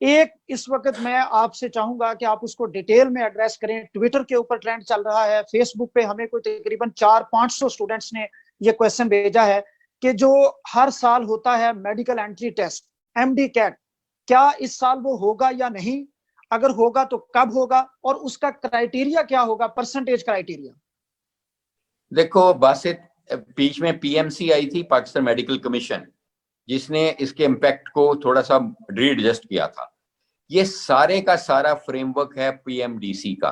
एक इस वक्त मैं आपसे चाहूंगा कि आप उसको डिटेल में एड्रेस करें। ट्विटर के ऊपर ट्रेंड चल रहा है, फेसबुक पे हमें कोई तकरीबन 400-500 स्टूडेंट्स ने ये क्वेश्चन भेजा है कि जो हर साल होता है medical entry test, MD CAT, क्या इस साल वो होगा या नहीं? अगर होगा तो कब होगा, और उसका क्राइटेरिया क्या होगा, परसेंटेज क्राइटेरिया? देखो बासित, बीच में पीएमसी आई थी, पाकिस्तान मेडिकल कमीशन, जिसने इसके इम्पैक्ट को थोड़ा सा रीएडजस्ट किया था। ये सारे का सारा फ्रेमवर्क है पीएमडीसी का,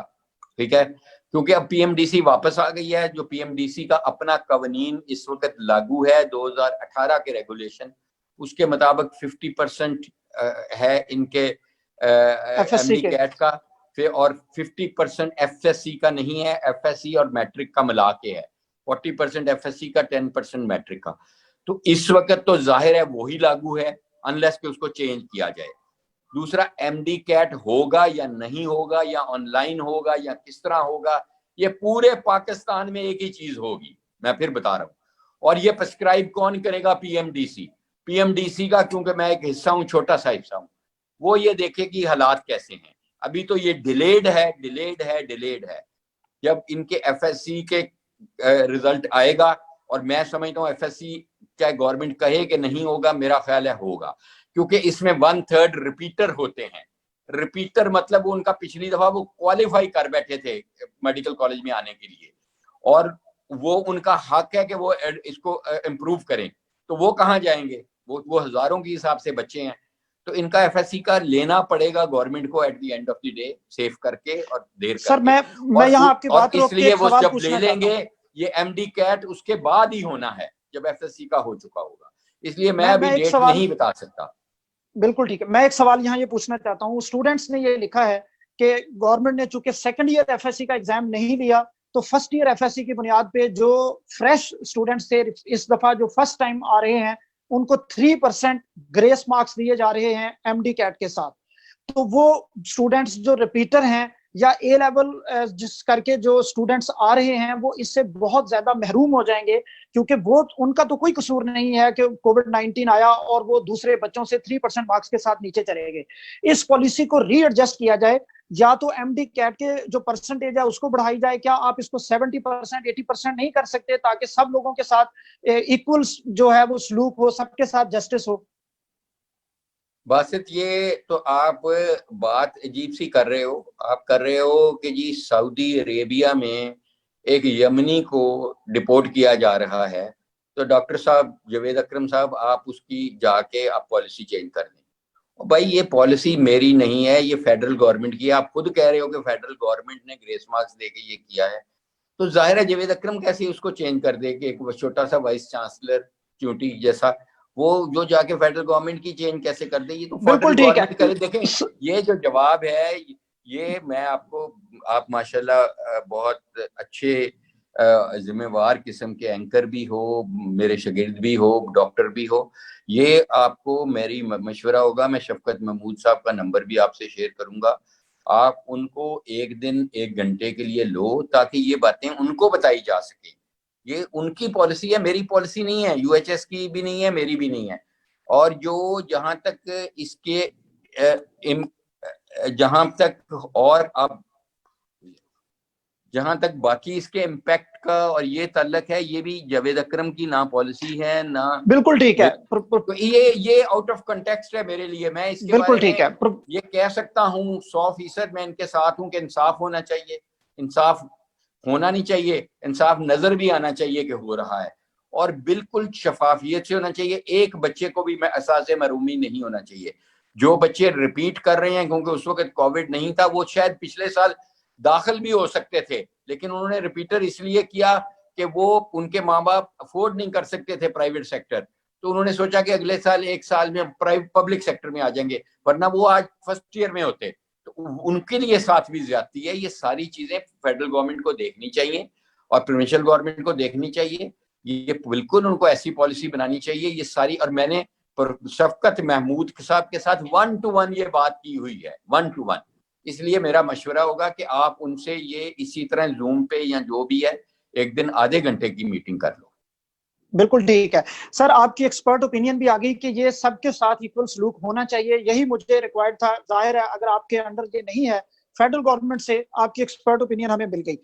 ठीक है, क्योंकि अब पीएमडीसी वापस आ गई है। जो पीएमडीसी का अपना कवानीन इस वक्त लागू है 2018 के रेगुलेशन, उसके मुताबिक 50% है इनके एफएससी एमडी के। कैट का, फिर और 50% एफएससी का नहीं है, एफएससी और मैट्रिक का मिला के है, 40% एफएससी का, 10% मैट्रिक का। तो इस वक्त तो जाहिर है वही लागू है, अनलेस कि उसको चेंज किया जाए। दूसरा, एमडी कैट होगा या नहीं होगा, या ऑनलाइन होगा या किस तरह होगा, ये पूरे पाकिस्तान में एक ही चीज होगी, मैं फिर बता रहा हूं। और ये प्रिस्क्राइब कौन करेगा? पीएमडीसी। पीएमडीसी का, क्योंकि मैं एक हिस्सा हूं, छोटा सा हिस्सा हूं, वो ये देखे कि हालात कैसे हैं। अभी तो ये डिलेड है। जब इनके एफएससी के रिजल्ट आएगा, और मैं समझता हूँ एफएससी चाहे गवर्नमेंट कहे कि नहीं होगा, मेरा ख्याल है होगा, क्योंकि इसमें 1/3 रिपीटर होते हैं। रिपीटर मतलब वो उनका पिछली दफा वो क्वालिफाई कर बैठे थे मेडिकल कॉलेज में आने के लिए, और वो उनका हक है कि वो इसको इम्प्रूव करें। तो वो कहाँ जाएंगे? वो हजारों के हिसाब से बच्चे हैं। तो इनका एफएससी का लेना पड़ेगा गवर्नमेंट को at the end of the day, save करके और देर सर करके। मैं यहाँ आपकी और बात रोक के इसलिए एक वो सवाल जब ले पूछना चाहता लेंगे, हूँ। ये एमडी कैट उसके बाद ही होना है, जब एफएससी का हो चुका होगा। इसलिए मैं मैं अभी एक डेट सवाल, नहीं बता सकता। बिल्कुल ठीक है, मैं एक सवाल यहाँ ये पूछना चाहता हूँ। स्टूडेंट्स ने ये लिखा है कि गवर्नमेंट ने चूंकि सेकंड ईयर एफएससी का एग्जाम नहीं लिया, तो फर्स्ट ईयर एफएससी की बुनियाद पे जो फ्रेश स्टूडेंट्स थे, इस दफा जो फर्स्ट टाइम आ रहे हैं, उनको 3% ग्रेस मार्क्स दिए जा रहे हैं एमडी कैट के साथ। तो वो स्टूडेंट्स जो रिपीटर हैं या ए लेवल जिस करके जो स्टूडेंट्स आ रहे हैं, वो इससे बहुत ज्यादा महरूम हो जाएंगे, क्योंकि वो उनका तो कोई कसूर नहीं है कि कोविड-19 आया और वो दूसरे बच्चों से 3% मार्क्स के साथ नीचे चले गए। इस पॉलिसी को रीएडजस्ट किया जाए, या तो एमडी कैट के जो परसेंटेज है उसको बढ़ाई जाए। क्या आप इसको 70%, 80% नहीं कर सकते, ताकि सब लोगों के साथ इक्वल जो है वो सलूक हो, सबके साथ जस्टिस हो? बासित, ये तो आप बात अजीब सी कर रहे हो। आप कर रहे हो कि जी सऊदी अरेबिया में एक यमनी को डिपोर्ट किया जा रहा है, तो डॉक्टर साहब जावेद अकरम साहब, आप उसकी जाके आप पॉलिसी चेंज कर दें। भाई ये पॉलिसी मेरी नहीं है, ये फेडरल गवर्नमेंट की है। आप खुद कह रहे हो कि फेडरल गवर्नमेंट ने ग्रेस मार्क्स देके ये किया है, तो जाहिर है जावेद अकरम कैसे उसको चेंज कर दे कि एक छोटा सा वाइस चांसलर च्यूटी जैसा, वो जो जाके फेडरल गवर्नमेंट की चेंज कैसे कर दे? ये तो फेडरल बिल्कुल ठीक है। गवर्नमेंट करे। देखें, ये जो जवाब है, ये मैं आपको, आप माशाल्लाह बहुत अच्छे जिम्मेवार किस्म के एंकर भी हो, मेरे शागिर्द भी हो, डॉक्टर भी हो। ये आपको मेरी मशवरा होगा, मैं शफकत महमूद साहब का नंबर भी आपसे शेयर करूंगा। आप उनको एक दिन 1 घंटे के लिए लो, ताकि ये बातें उनको बताई जा सके। ये उनकी पॉलिसी है, मेरी पॉलिसी नहीं है, यूएचएस की भी नहीं है, मेरी भी नहीं है। और जो जहां तक इसके जहां तक और अब जहां तक बाकी इसके इम्पैक्ट का और ये ताल्लुक है, ये भी जावेद अकरम की ना पॉलिसी है ना। बिल्कुल ठीक है। तो ये आउट ऑफ कंटेक्स्ट है मेरे लिए। मैं इसके बिल्कुल बारे ठीक में है। ये कह सकता हूँ 100% मैं इनके साथ हूँ कि इंसाफ होना चाहिए। इंसाफ होना नहीं चाहिए, इंसाफ नजर भी आना चाहिए कि हो रहा है, और बिल्कुल शफाफियत से होना चाहिए। एक बच्चे को भी एहसास महरूमी नहीं होना चाहिए। जो बच्चे रिपीट कर रहे हैं, क्योंकि उस वक्त कोविड नहीं था, वो शायद पिछले साल दाखिल भी हो सकते थे, लेकिन उन्होंने रिपीटर इसलिए किया कि वो उनके माँ बाप अफोर्ड नहीं कर सकते थे प्राइवेट सेक्टर, तो उन्होंने सोचा कि अगले साल 1 साल में प्राइवेट पब्लिक सेक्टर में आ जाएंगे, वरना वो आज फर्स्ट ईयर में होते। तो उनके लिए साथ भी ज्यादती है। ये सारी चीजें फेडरल गवर्नमेंट को देखनी चाहिए और प्रोविंशियल गवर्नमेंट को देखनी चाहिए। ये बिल्कुल उनको ऐसी पॉलिसी बनानी चाहिए ये सारी। और मैंने शफकत महमूद साहब के साथ 1-to-1 ये बात की हुई है, 1-to-1। इसलिए मेरा मशवरा होगा कि आप उनसे ये इसी तरह जूम पे या जो भी है, एक दिन आधे घंटे की मीटिंग कर लो। बिल्कुल ठीक है सर, आपकी एक्सपर्ट ओपिनियन भी आ गई कि ये सबके साथ इक्वल सलूक होना चाहिए, यही मुझे रिक्वायर्ड था। जाहिर है अगर आपके अंडर ये नहीं है फेडरल गवर्नमेंट से, आपकी एक्सपर्ट ओपिनियन हमें मिल गई।